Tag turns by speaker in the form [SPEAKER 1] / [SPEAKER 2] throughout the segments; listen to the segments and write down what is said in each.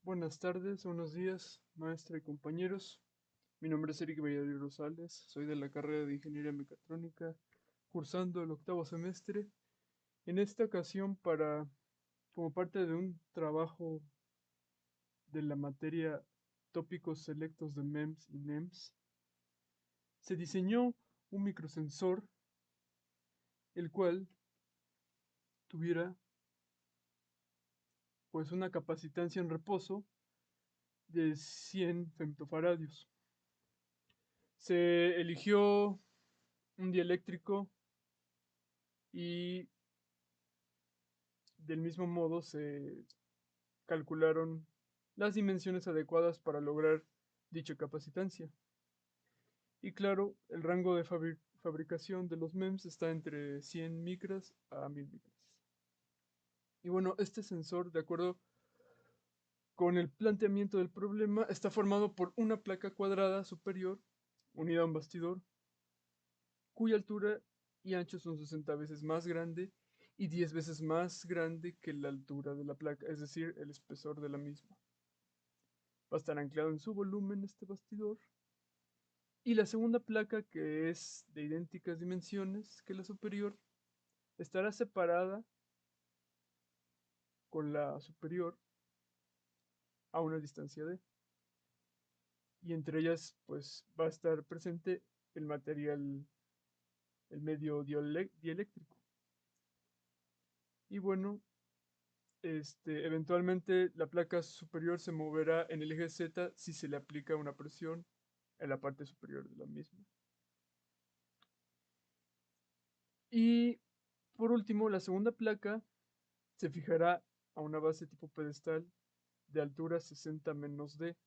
[SPEAKER 1] Buenas tardes, buenos días, maestra y compañeros. Mi nombre es Eric Valladolid Rosales, soy de la carrera de Ingeniería Mecatrónica, cursando el octavo semestre. En esta ocasión, como parte de un trabajo de la materia Tópicos Selectos de MEMS y NEMS, se diseñó un microsensor, el cual tuviera pues una capacitancia en reposo de 100 femtofaradios. Se eligió un dieléctrico y del mismo modo se calcularon las dimensiones adecuadas para lograr dicha capacitancia. Y claro, el rango de fabricación de los MEMS está entre 100 micras a 1000 micras. Y bueno, este sensor, de acuerdo con el planteamiento del problema, está formado por una placa cuadrada superior unida a un bastidor, cuya altura y ancho son 60 veces más grande y 10 veces más grande que la altura de la placa, es decir, el espesor de la misma. Va a estar anclado en su volumen este bastidor. Y la segunda placa, que es de idénticas dimensiones que la superior, estará separada con la superior a una distancia d. Y entre ellas, pues va a estar presente el material, el medio dieléctrico. Y bueno, eventualmente la placa superior se moverá en el eje Z si se le aplica una presión en la parte superior de la misma. Y por último, la segunda placa se fijará a una base tipo pedestal de altura 60 menos d.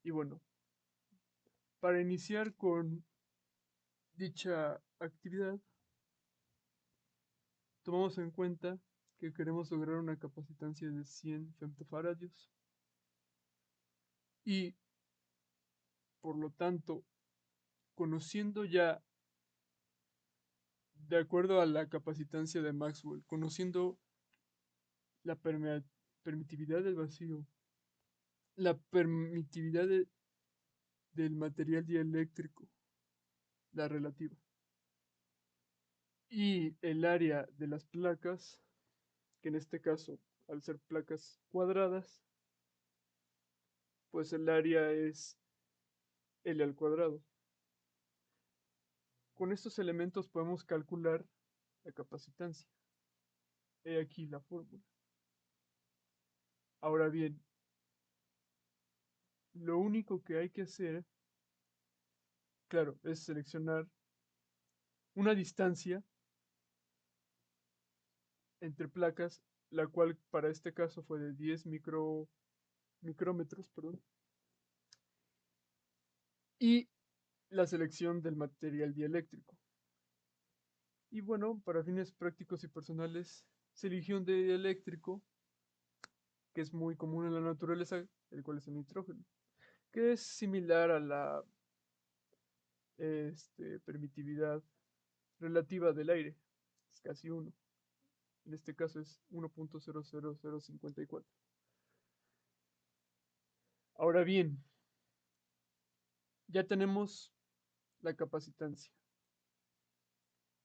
[SPEAKER 1] Y bueno, para iniciar con dicha actividad, tomamos en cuenta que queremos lograr una capacitancia de 100 femtofaradios y por lo tanto, conociendo ya, de acuerdo a la capacitancia de Maxwell, conociendo la permitividad del vacío, la permitividad del material dieléctrico, la relativa, y el área de las placas, que en este caso, al ser placas cuadradas, pues el área es L al cuadrado. Con estos elementos podemos calcular la capacitancia. He aquí la fórmula. Ahora bien, lo único que hay que hacer, claro, es seleccionar una distancia entre placas, la cual para este caso fue de 10 micrómetros, perdón, y la selección del material dieléctrico. Y bueno, para fines prácticos y personales, se eligió un dieléctrico que es muy común en la naturaleza, el cual es el nitrógeno, que es similar a la permitividad relativa del aire, es casi 1. En este caso es 1.00054. Ahora bien, ya tenemos la capacitancia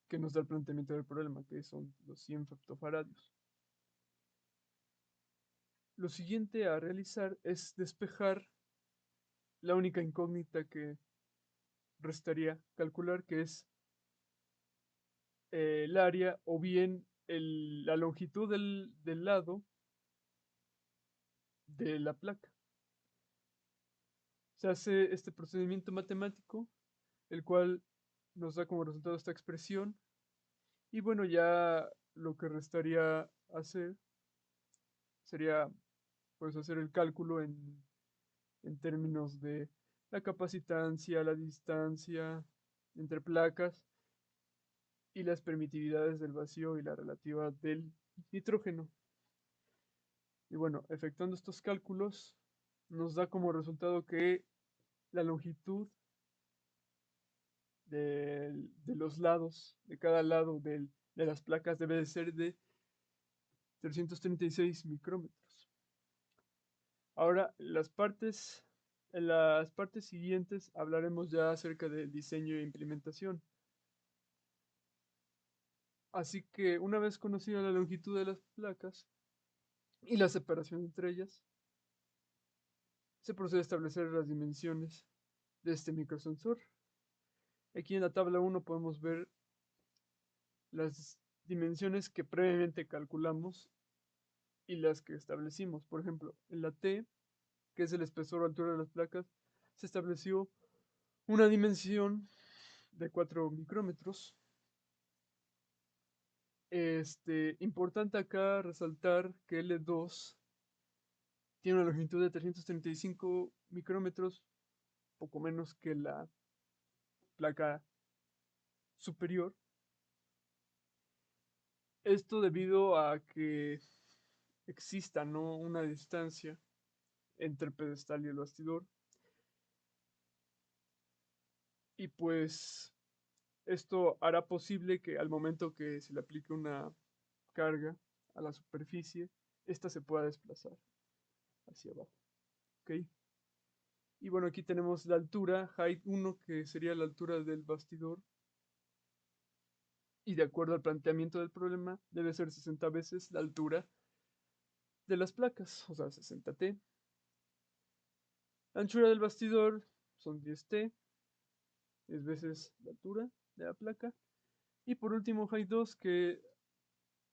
[SPEAKER 1] que nos da el planteamiento del problema, que son los 100 femtofaradios. Lo siguiente a realizar es despejar la única incógnita que restaría calcular, que es el área o bien la longitud del lado de la placa. Se hace este procedimiento matemático, el cual nos da como resultado esta expresión. Y bueno, ya lo que restaría hacer sería pues hacer el cálculo en términos de la capacitancia, la distancia entre placas y las permitividades del vacío y la relativa del nitrógeno. Y bueno, efectuando estos cálculos, nos da como resultado que la longitud de los lados, de cada lado de las placas debe de ser de 336 micrómetros. Ahora, en las partes siguientes hablaremos ya acerca del diseño e implementación. Así que una vez conocida la longitud de las placas y la separación entre ellas, se procede a establecer las dimensiones de este microsensor. Aquí en la tabla 1 podemos ver las dimensiones que previamente calculamos y las que establecimos. Por ejemplo, en la T, que es el espesor o altura de las placas, se estableció una dimensión de 4 micrómetros. Importante acá resaltar que L2 tiene una longitud de 335 micrómetros, poco menos que la placa superior. Esto debido a que exista, ¿no?, una distancia entre el pedestal y el bastidor. Y pues esto hará posible que al momento que se le aplique una carga a la superficie, esta se pueda desplazar hacia abajo. ¿Ok? Y bueno, aquí tenemos la altura, height 1, que sería la altura del bastidor. Y de acuerdo al planteamiento del problema, debe ser 60 veces la altura de las placas, o sea, 60T. La anchura del bastidor son 10T, 10 veces la altura de la placa. Y por último, height 2, que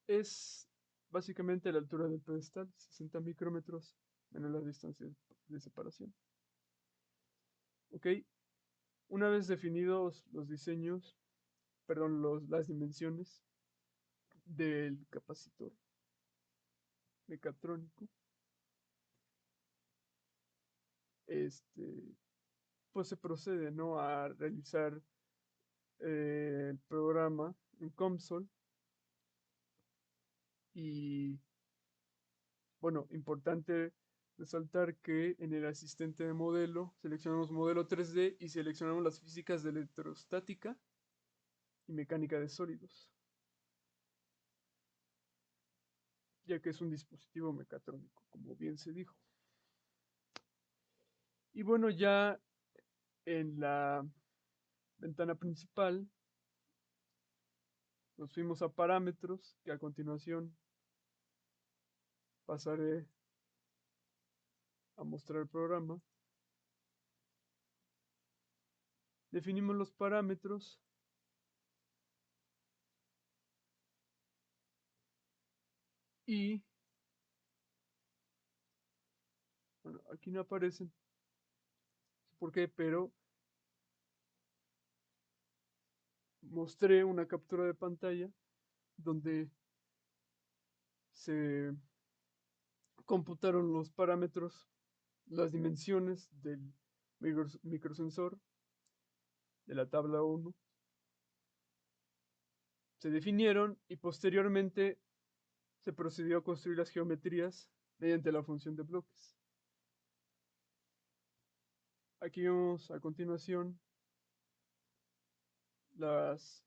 [SPEAKER 1] es básicamente la altura del pedestal, 60 micrómetros menos la distancia de separación. Ok, una vez definidos los diseños, perdón, las dimensiones del capacitor mecatrónico, pues se procede, ¿no?, a realizar el programa en COMSOL. Y bueno, importante resaltar que en el asistente de modelo seleccionamos modelo 3D y seleccionamos las físicas de electrostática y mecánica de sólidos, ya que es un dispositivo mecatrónico, como bien se dijo. Y bueno, ya en la ventana principal nos fuimos a parámetros, que a continuación pasaré a mostrar el programa. Definimos los parámetros y, bueno, aquí no aparecen, no sé por qué, pero mostré una captura de pantalla donde se computaron los parámetros, las dimensiones del microsensor de la tabla 1. Se definieron y posteriormente se procedió a construir las geometrías mediante la función de bloques. Aquí vemos a continuación las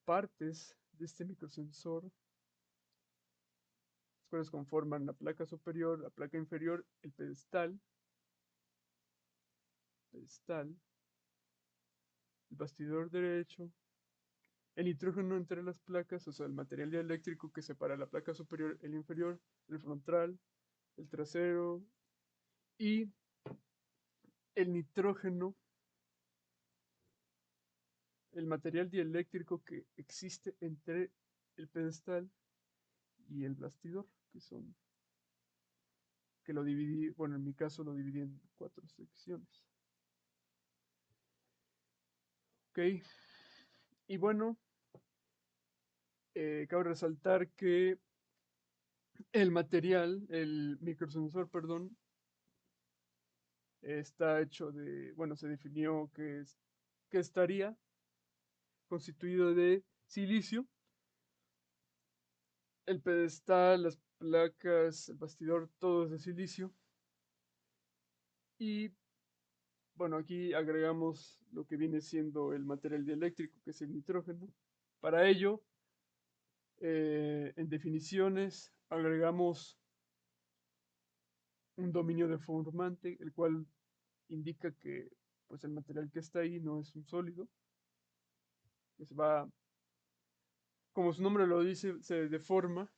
[SPEAKER 1] partes de este microsensor, las cuales conforman la placa superior, la placa inferior, el pedestal, el bastidor derecho, el nitrógeno entre las placas, o sea, el material dieléctrico que separa la placa superior y el inferior, el frontal, el trasero y el nitrógeno, el material dieléctrico que existe entre el pedestal y el bastidor, que lo dividí, bueno, en mi caso lo dividí en 4 secciones. Ok, y bueno, cabe resaltar que el microsensor, perdón, está hecho de, bueno, se definió que estaría constituido de silicio. El pedestal, las placas, el bastidor, todo es de silicio. Y bueno, aquí agregamos lo que viene siendo el material dieléctrico, que es el nitrógeno. Para ello, en definiciones, agregamos un dominio deformante, el cual indica que pues, el material que está ahí no es un sólido, que se va, como su nombre lo dice, se deforma.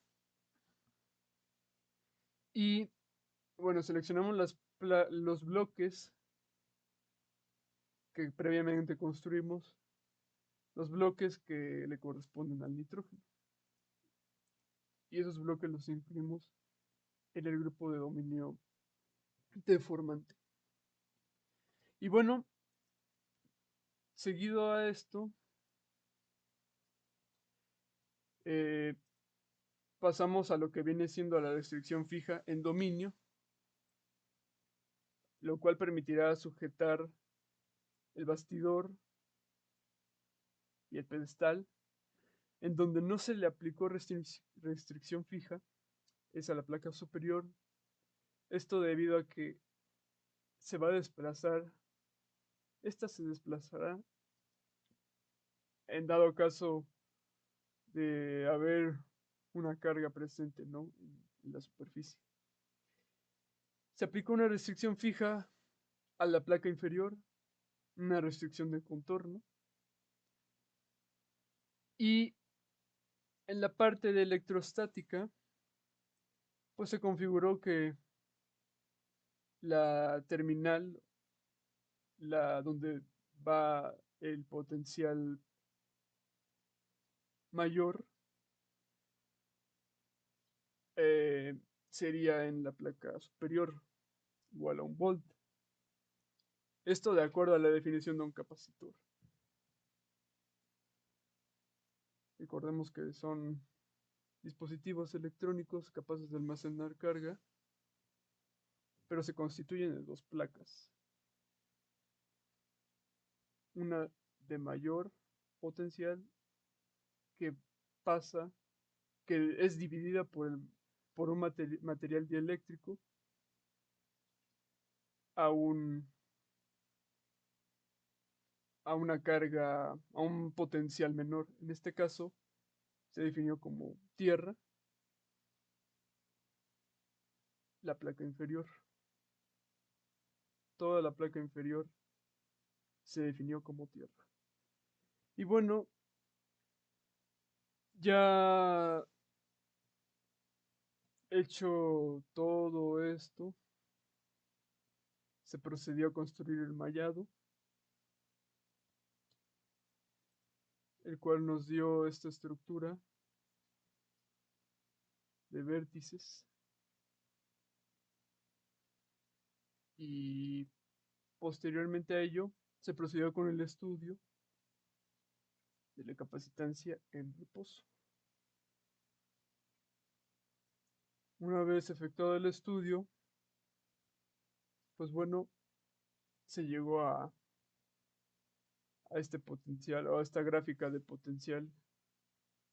[SPEAKER 1] Y bueno, seleccionamos los bloques que previamente construimos, los bloques que le corresponden al nitrógeno. Y esos bloques los incluimos en el grupo de dominio deformante. Y bueno, seguido a esto, eh, pasamos a lo que viene siendo la restricción fija en dominio, lo cual permitirá sujetar el bastidor y el pedestal. En donde no se le aplicó restricción fija es a la placa superior. Esto debido a que se va a desplazar, esta se desplazará en dado caso de haber una carga presente, ¿no? En la superficie. Se aplica una restricción fija a la placa inferior, una restricción de contorno. Y en la parte de electrostática, pues se configuró que la terminal, la donde va el potencial mayor, eh, sería en la placa superior, igual a un volt. Esto de acuerdo a la definición de un capacitor. Recordemos que son dispositivos electrónicos capaces de almacenar carga, pero se constituyen de dos placas. Una de mayor potencial que pasa, que es dividida por un material dieléctrico a a una carga, a un potencial menor. En este caso se definió como tierra, la placa inferior. Toda la placa inferior se definió como tierra. Y bueno, ya hecho todo esto, se procedió a construir el mallado, el cual nos dio esta estructura de vértices. Y posteriormente a ello, se procedió con el estudio de la capacitancia en reposo. Una vez efectuado el estudio, pues bueno, se llegó a este potencial o a esta gráfica de potencial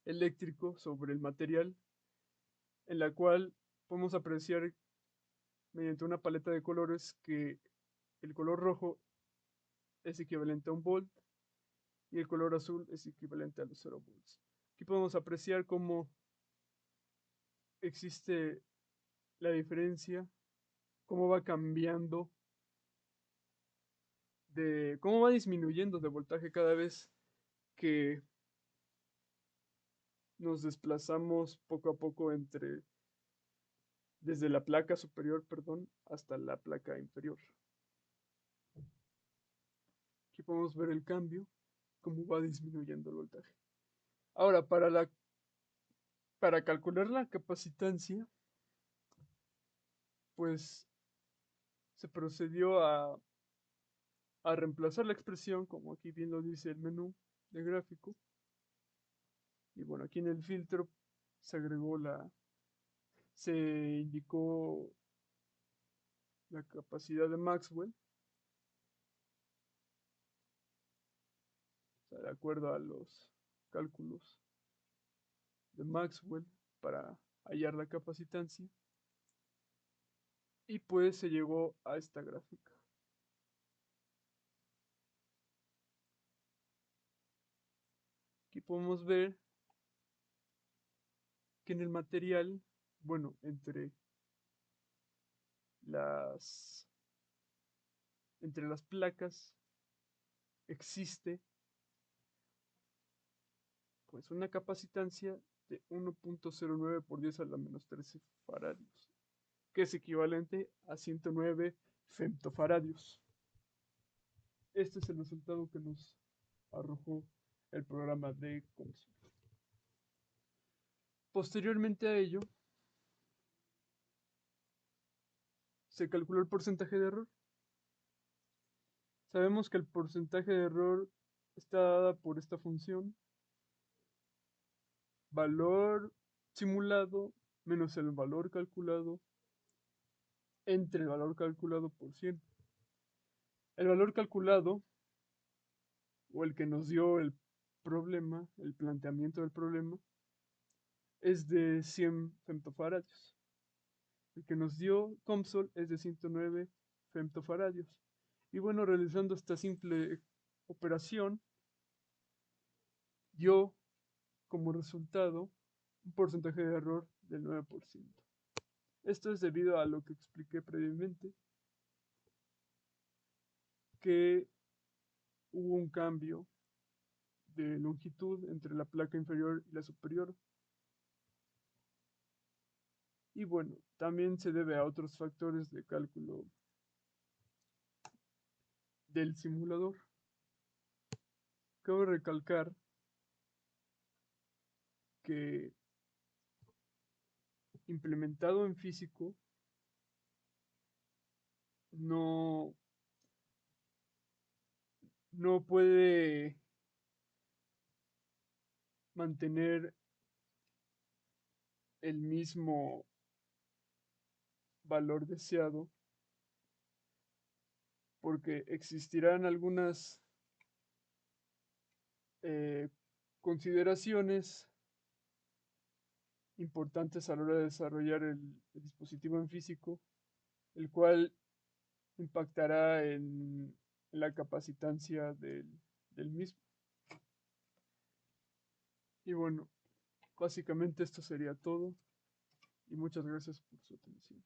[SPEAKER 1] eléctrico sobre el material, en la cual podemos apreciar mediante una paleta de colores que el color rojo es equivalente a un volt y el color azul es equivalente a los 0 volts. Aquí podemos apreciar cómo existe la diferencia, cómo va cambiando cómo va disminuyendo de voltaje cada vez que nos desplazamos poco a poco desde la placa superior, perdón, hasta la placa inferior. Aquí podemos ver el cambio, cómo va disminuyendo el voltaje. Ahora, para calcular la capacitancia, pues se procedió a reemplazar la expresión, como aquí bien lo dice el menú de gráfico. Y bueno, aquí en el filtro se agregó se indicó la capacidad de Maxwell, o sea, de acuerdo a los cálculos de Maxwell para hallar la capacitancia. Y pues se llegó a esta gráfica. Aquí podemos ver que en el material, bueno, entre entre las placas existe pues una capacitancia de 1.09 por 10 a la menos 13 faradios, que es equivalente a 109 femtofaradios. Este es el resultado que nos arrojó el programa de COMSOL. Posteriormente a ello, se calculó el porcentaje de error. Sabemos que el porcentaje de error está dada por esta función, valor simulado menos el valor calculado entre el valor calculado por 100. El valor calculado, o el que nos dio el problema, el planteamiento del problema, es de 100 femtofaradios. El que nos dio COMSOL es de 109 femtofaradios. Y bueno, realizando esta simple operación, dio como resultado un porcentaje de error del 9%. Esto es debido a lo que expliqué previamente, que hubo un cambio de longitud entre la placa inferior y la superior. Y bueno, también se debe a otros factores de cálculo del simulador. Cabe recalcar que implementado en físico no puede mantener el mismo valor deseado, porque existirán algunas consideraciones importantes a la hora de desarrollar el dispositivo en físico, el cual impactará en la capacitancia del mismo. Y bueno, básicamente esto sería todo y muchas gracias por su atención.